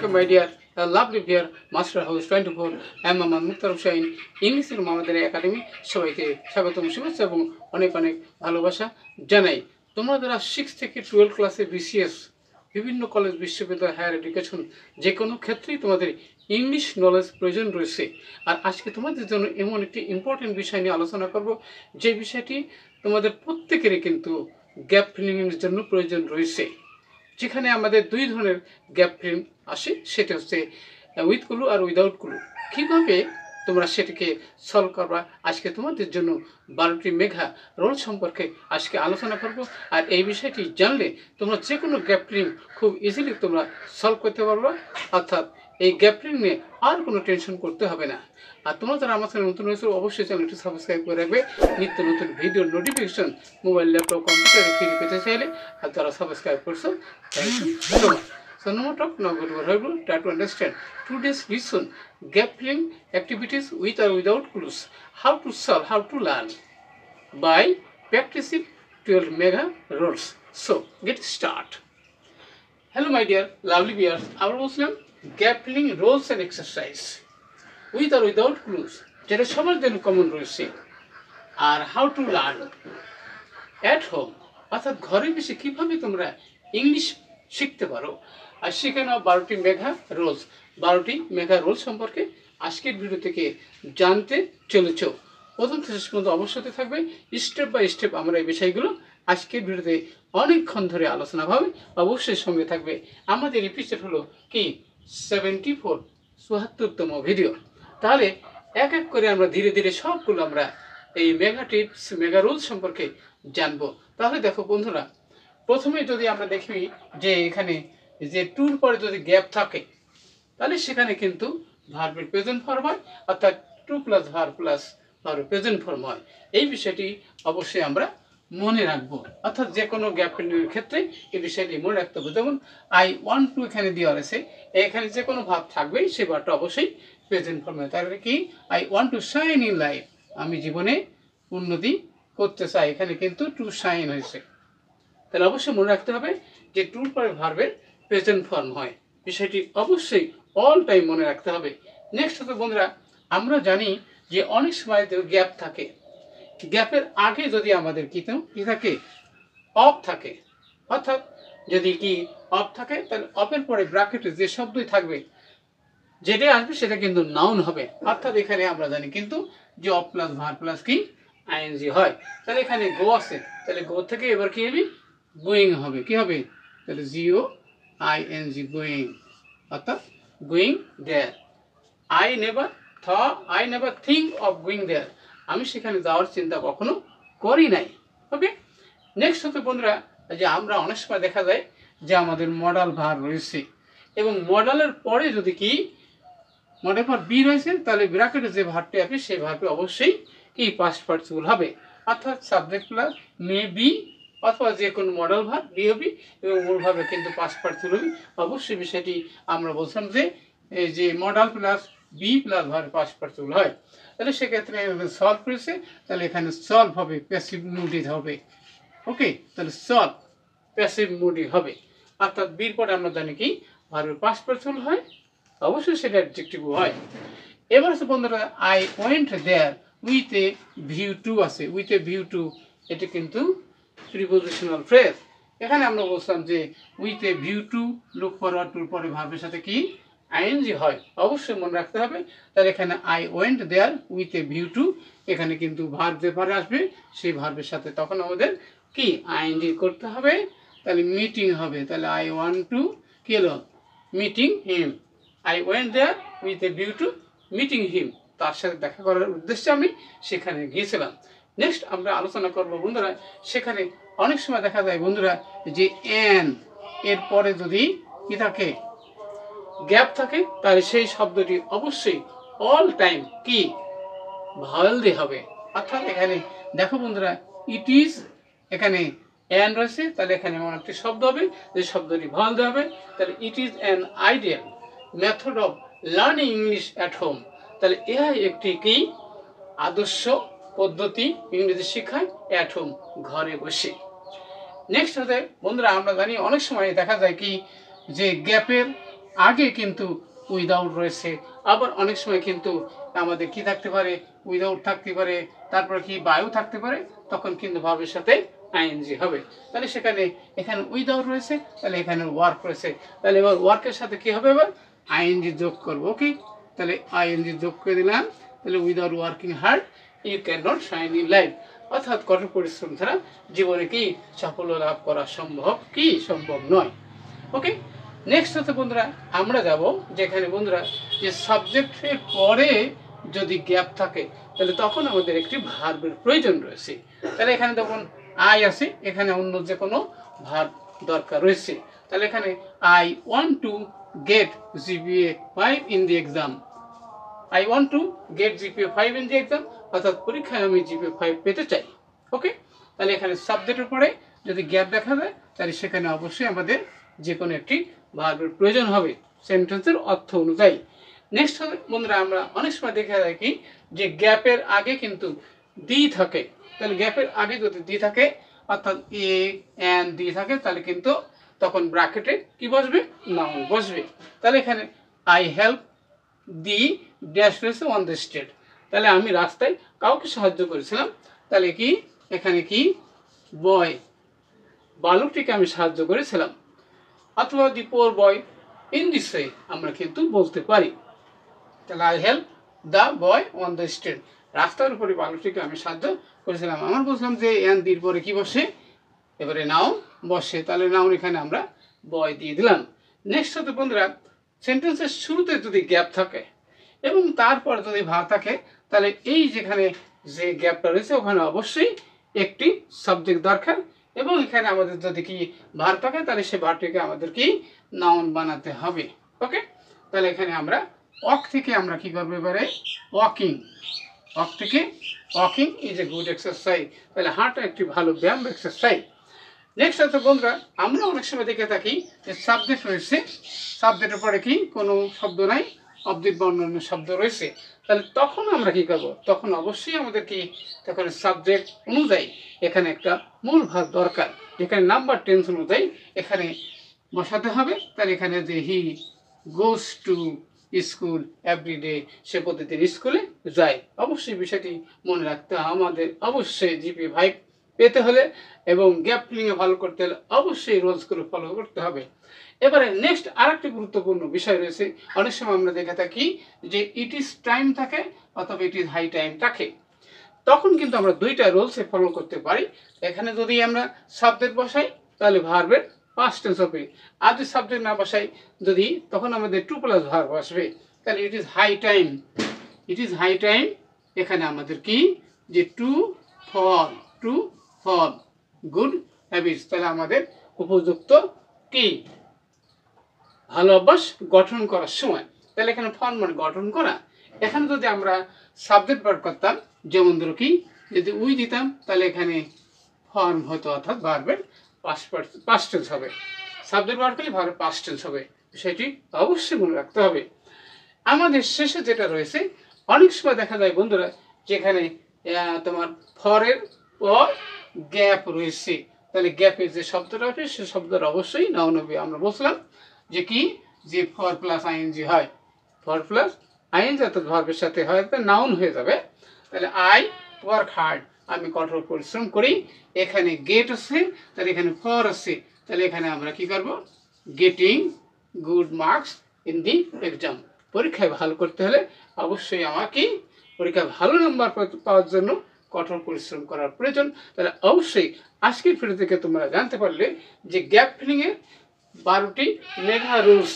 welcome my dear lovely dear Master House 24 I am Mohammad Mukhtar Hussain English এর আমাদের academy সবাইকে স্বাগতম শুভেচ্ছা এবং অনেক অনেক ভালোবাসা জানাই। তোমরা যারা 6 থেকে 12 ক্লাসে বিসিএস বিভিন্ন কলেজ বিশ্ববিদ্যালয় হায়ার এডুকেশন যে কোনো ক্ষেত্রেই তোমাদের ইংলিশ নলেজ প্রয়োজন রয়েছে। আর আজকে তোমাদের জন্য এমন একটি ইম্পর্টেন্ট বিষয় নিয়ে আলোচনা করব যে বিষয়টি তোমাদের প্রত্যেকেরই কিন্তু গ্যাপ ফিলিং এর জন্য প্রয়োজন রয়েছে। যেখানে আমাদের দুই ধরনের গ্যাপ ফিলিং আসে, সেটা হচ্ছে উইথ ক্লু আর উইদাউট ক্লু। কীভাবে তোমরা সেটাকে সলভ করবা আজকে তোমাদের জন্য 12টি মেঘা রোল সম্পর্কে আজকে আলোচনা করব। আর এই বিষয়টি জানলে তোমরা যে কোনো গ্যাপ ফিলিং খুব ইজিলি তোমরা সলভ করতে পারবা, অর্থাৎ এই গ্যাপ ফিলিং নিয়ে আর কোনো টেনশন করতে হবে না। আর তোমরা যারা আমার চ্যানেল নতুন হয়েছে অবশ্যই চ্যানেলটি সাবস্ক্রাইব করে রাখবে নিত্য নতুন ভিডিওর নোটিফিকেশন মোবাইল ল্যাপটপ কম্পিউটারে ফ্রি পেতে চাইলে। আর যারা সাবস্ক্রাইব করছো thank you so much. So no more talk, now go to our Bible, try to understand today's lesson, gap filling activities with or without clues, how to solve, how to learn by practicing 12 mega rules. So get start. Hello my dear lovely viewers, our Muslim gap filling rules and exercise with or without clues, যেটা সবার জন্য common রয়েছে। আর how to learn at home, অর্থাৎ ঘরে বসে কিভাবে তোমরা English শিখতে পারো। আর সেখানে 12টি মেঘা রোলস, 12টি মেঘা রোল সম্পর্কে আজকের ভিডিও থেকে জানতে চলেছ। প্রথম থেকে শেষ পর্যন্ত অবশ্যই থাকবে, স্টেপ বাই স্টেপ আমরা এই বিষয়গুলো আজকের ভিডিওতে অনেকক্ষণ ধরে আলোচনা হবে, অবশ্যই সঙ্গে থাকবে। আমাদের এপিসোড হলো কি 74, 74তম ভিডিও। তাহলে এক এক করে আমরা ধীরে ধীরে সবগুলো আমরা এই মেগা টিপস মেগা রুলস সম্পর্কে জানবো। তাহলে দেখো বন্ধুরা, প্রথমে যদি আমরা দেখি যে এখানে যে টুর পরে যদি গ্যাপ থাকে তাহলে সেখানে কিন্তু ভার্বের প্রেজেন্ট ফর্ম হয়, অর্থাৎ টু প্লাস ভার্ব প্লাস ভার্বের প্রেজেন্ট ফর্ম হয়। এই বিষয়টি অবশ্যই আমরা মনে রাখবো, অর্থাৎ যে কোনো গ্যাপ ফিলিংয়ের ক্ষেত্রে এই বিষয়টি মনে রাখতে হবে। যেমন আই ওয়ান্ট টু এখানে দেওয়া আছে, এখানে যে কোনো ভাব থাকবেই সেই ভাবটা অবশ্যই প্রেজেন্ট ফর্ম হয়। তাহলে কি I want to shine in life, আমি জীবনে উন্নতি করতে চাই, এখানে কিন্তু টু শাইন হয়েছে। তাহলে অবশ্যই মনে রাখতে হবে যে টুর পরে ভার্বের প্রেজেন্ট ফর্ম হয়, বিষয়টি অবশ্যই অল টাইম মনে রাখতে হবে। নেক্সট হচ্ছে বন্ধুরা, আমরা জানি যে অনেক সময় গ্যাপ থাকে, গ্যাপের আগে যদি আমাদের কি থাকে অফ থাকে, অর্থাৎ যদি কি অফ থাকে তাহলে অফের পরে ব্র্যাকেটে যে শব্দই থাকবে যেটা আসবে সেটা কিন্তু নাউন হবে। অর্থাৎ এখানে আমরা জানি কিন্তু যে অফ প্লাস ভার্ব প্লাস কি আইএনজি হয়। তাহলে এখানে গো আছে, তাহলে গো থেকে এবার কি হবে গোয়িং হবে, কি হবে তাহলে জিও আইএনজি গোয়িং, অর্থাৎ going there. I never think of going there, আমি সেখানে যাওয়ার চিন্তা কখনো করি নাই। ওকে, নেক্সট হচ্ছে বন্ধুরা যে আমরা অনেক সময় দেখা যায় যে আমাদের মডাল ভার্ব রয়েছে এবং মডালের পরে যদি কি মডেল ভার্ব বি রয়েছে তাহলে ব্র্যাকেটে যে ভার্বটি আসবে সেই ভার্বটি অবশ্যই কি পাস্ট পার্টিসিপল হবে, অর্থাৎ সাবজেক্ট প্লাস মে বি অথবা যে কোনো মডেল ভার্ব বি হবে এবং মূল ভাবে কিন্তু পাস্ট পার্টিসিপল হবে। অবশ্যই বিষয়টি আমরা বলছিলাম যে এই যে modal plus be plus verb past participle হয়। তাহলে সেক্ষেত্রে সলভ করেছে, তাহলে এখানে সলভ হবে প্যাসিভ মুডে হবে। ওকে, তাহলে সলভ প্যাসিভ মুডে হবে, অর্থাৎ বির পরে আমরা জানি কি ভার্বের পাস্ট পার্টিসিপল হয়, অবশ্যই সেটা অ্যাডজেক্টিভ হয়। এবার আছে বন্ধুরা I went there with a view to আছে, উইথ এ ভিউ টু, এটা কিন্তু প্রিপোজিশনাল ফ্রেজ। এখানে আমরা বলছিলাম যে with a view to look forward টুর পরে ভার্বের সাথে কি আইএনজি হয়, অবশ্যই মনে রাখতে হবে। তাহলে এখানে I went there with a view to, এখানে কিন্তু ভার্ব যে পরে আসবে সেই ভার্বের সাথে তখন আমাদের কি আইএনজি করতে হবে, তাহলে মিটিং হবে। তাহলে আই ওয়ান্ট টু কি হলো meeting him, I went there with a view to meeting him, তার সাথে দেখা করার উদ্দেশ্যে আমি সেখানে গিয়েছিলাম। নেক্সট আমরা আলোচনা করব বন্ধুরা, সেখানে অনেক সময় দেখা যায় বন্ধুরা যে এন এর পরে যদি কি থাকে গ্যাপ থাকে তাহলে সেই শব্দটি অবশ্যই অল টাইম কি ভাওয়েল দিয়ে হবে। অর্থাৎ এখানে দেখো বন্ধুরা ইট ইজ, এখানে এন রয়েছে তাহলে এখানে এমন একটি শব্দ হবে যে শব্দটি ভাওয়েল দিয়ে হবে। তাহলে it is an ideal method of learning English at home, তাহলে এআই একটি কি আদর্শ পদ্ধতি ইংরেজি শিক্ষায় অ্যাট হোম ঘরে বসে। নেক্সট হতে বন্ধুরা আমরা জানি অনেক সময় দেখা যায় কি যে গ্যাপের আগে কিন্তু উইদাউট রয়েছে, আবার অনেক সময় কিন্তু আমাদের কি থাকতে পারে, উইদাউট থাকতে পারে, তারপর কি বায়ু থাকতে পারে, তখন কিন্তু ভার্বের সাথে আইএনজি হবে। তাহলে এখানে উইদাউট রয়েছে, তাহলে এখানে ওয়ার্ক রয়েছে, তাহলে এবার ওয়ার্কের সাথে কি হবে, এবার আইএনজি যোগ করবো। ওকে, তাহলে আইএনজি যোগ করে দিলাম। তাহলে without working hard you can not shine in life, অর্থাৎ কঠোর পরিশ্রম ছাড়া জীবনে কি সাফল্য লাভ করা সম্ভব নয়। ওকে, নেক্সট হচ্ছে বন্ধুরা আমরা যাব যেখানে বন্ধুরা যে সাবজেক্টের পরে যদি গ্যাপ থাকে তাহলে তখন আমাদের একটি ভার্বের প্রয়োজন রয়েছে। তাহলে এখানে তখন আই আছে, এখানে অন্য যে কোনো ভার্ব দরকার রয়েছে। তাহলে এখানে I want to get GPA 5 in the exam, I want to get GPA 5 in the exam, অর্থাৎ পরীক্ষায় আমি জিপিএ 5 পেতে চাই। ওকে, তাহলে এখানে সাবজেক্টের পরে যদি গ্যাপ দেখা যায় তাহলে সেখানে অবশ্যই আমাদের যে কোনো একটি ভার্বের প্রয়োজন হবে সেন্টেন্সের অর্থ অনুযায়ী। নেক্সট হবে বন্ধুরা আমরা অনেক সময় দেখা যায় কি যে গ্যাপের আগে কিন্তু দি থাকে। তাহলে গ্যাপের আগে যদি দি থাকে অর্থাৎ এ এন দি থাকে তাহলে কিন্তু তখন ব্র্যাকেটে কি বসবে, নাউন বসবে। তাহলে এখানে আই হেল্প দি ড্যাশ রয়েছে অন দ্য স্ট্রিট, তাহলে আমি রাস্তায় কাউকে সাহায্য করেছিলাম। তাহলে কি এখানে কি বয়, বালকটিকে আমি সাহায্য করেছিলাম, অথবা দি পোর বয় ইন দিস ওয়ে আমরা কিন্তু বলতে পারি। তাহলে I help the boy on the street, রাস্তার উপরে বালকটিকে আমি সাহায্য করেছিলাম। আমার বলছিলাম যে এন দির পরে কি বসে, এবারে নাউন বসে, তাহলে নাউন এখানে আমরা বয় দিয়ে দিলাম। নেক্সট হতে বন্ধুরা সেন্টেন্সের শুরুতে যদি গ্যাপ থাকে এবং তারপর যদি ভাব থাকে তাহলে এই যেখানে যে গ্যাপটা রয়েছে ওখানে অবশ্যই একটি সাবজেক্ট দরকার, এবং এখানে আমাদের যদি কি ভার থাকে তাহলে সে ভারটিকে আমাদের কি নাউন বানাতে হবে। ওকে, তাহলে এখানে আমরা ওয়াক থেকে আমরা কি করবো, এবারে ওয়াকিং, ওয়াক থেকে walking is a good exercise, তাহলে হাঁটা একটি ভালো ব্যায়াম এক্সারসাইজ। নেক্সট হচ্ছে বন্ধুরা আমরা অনেক সময় দেখে থাকি যে সাবজেক্ট রয়েছে, সাবজেক্টের পরে কি কোনো শব্দ নাই, অবজেক্ট বা অন্যান্য শব্দ রয়েছে, তাহলে তখন আমরা কি করব, তখন অবশ্যই আমাদের কি তখন সাবজেক্ট অনুযায়ী এখানে একটা মূল ভাগ দরকার, যেখানে নাম্বার টেন্স অনুযায়ী এখানে বসাতে হবে। তাহলে এখানে যে হি গোস টু স্কুল এভরিডে, সে প্রতিদিন স্কুলে যায়। অবশ্যই বিষয়টি মনে রাখতে আমাদের, অবশ্যই জিপিএ 5 পেতে হলে এবং গ্যাপ ফিলিংয়ে ভালো করতে হলে অবশ্যই রুলসগুলো ফলো করতে হবে। এবারে নেক্সট আরেকটি গুরুত্বপূর্ণ বিষয় রয়েছে, অনেক সময় আমরা দেখে থাকি যে ইট ইজ টাইম থাকে অথবা ইট ইজ হাই টাইম থাকে, তখন কিন্তু আমরা দুইটা রুলসে ফলো করতে পারি। এখানে যদি আমরা সাবজেক্ট বসাই তাহলে ভার্বের পাস্ট টেন্স হবে, আর যদি সাবজেক্ট না বসাই যদি তখন আমাদের টু প্লাস ভার্ব আসবে। তাহলে it is high time, it is high time, এখানে আমাদের কি যে টু ফর গুড হ্যাবিটস, তাহলে আমাদের উপযুক্ত কি ভালো অভ্যাস গঠন করার সময়। তাহলে এখানে ফর মানে গঠন করা, এখানে যদি আমরা সাবজেক্ট ভার্ব করতাম যেমন ধরো কি যদি উই দিতাম তাহলে এখানে ফর্ম হতো, অর্থাৎ ভার্বের পাস্ট টেন্স হবে, সাবজেক্ট ভার্ব করলে ভার্বের পাস্ট টেন্স হবে, সেটি অবশ্যই মনে রাখতে হবে। আমাদের শেষে যেটা রয়েছে অনেক সময় দেখা যায় বন্ধুরা যেখানে তোমার ফরের পর গ্যাপ রয়েছে, তাহলে গ্যাপের যে শব্দটা হবে সে শব্দটা অবশ্যই নাউন হবে। আমরা বলছিলাম যে কি যে ফর প্লাস আইএনজি হয়, ফর প্লাস আইএনজি অর্থাৎ ভার্বের সাথে হয় নাউন হয়ে যাবে। তাহলে আই ওয়ার্ক হার্ড, আমি কঠোর পরিশ্রম করি, এখানে গেট আছে তাহলে এখানে ফর আছে, তাহলে এখানে আমরা কি করব, getting good marks in the exam, পরীক্ষায় ভালো করতে হলে অবশ্যই আমাকে পরীক্ষায় ভালো নাম্বার পাওয়ার জন্য কঠোর পরিশ্রম করার প্রয়োজন। তাহলে অবশ্যই আজকের ভিডিও থেকে তোমরা জানতে পারলে যে গ্যাপ ফিলিংয়ের 12টি মেগা রুলস,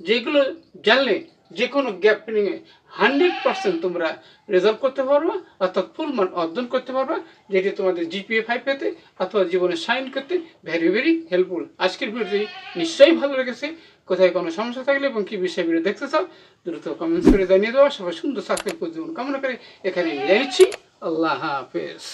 যেগুলো জানলে যে কোনো গ্যাপ ফিলিংয়ে 100% তোমরা রেজাল্ট করতে পারবা, অর্থাৎ ফুল মান অর্জন করতে পারবা, যেটি তোমাদের জিপিএ 5 পেতে অথবা জীবনে সাইন করতে ভেরি হেল্পফুল। আজকের ভিডিওটি নিশ্চয়ই ভালো লেগেছে, কোথায় কোনো সমস্যা থাকলে এবং কি বিষয়ে ভিডিও দেখতে চাও দ্রুত কমেন্টস করে জানিয়ে দেওয়া। সবাই সুন্দর সাবস্ক্রাইব করে জীবন কামনা করে এখানে বিদায় নিচ্ছি। আল্লাহ হাফেজ।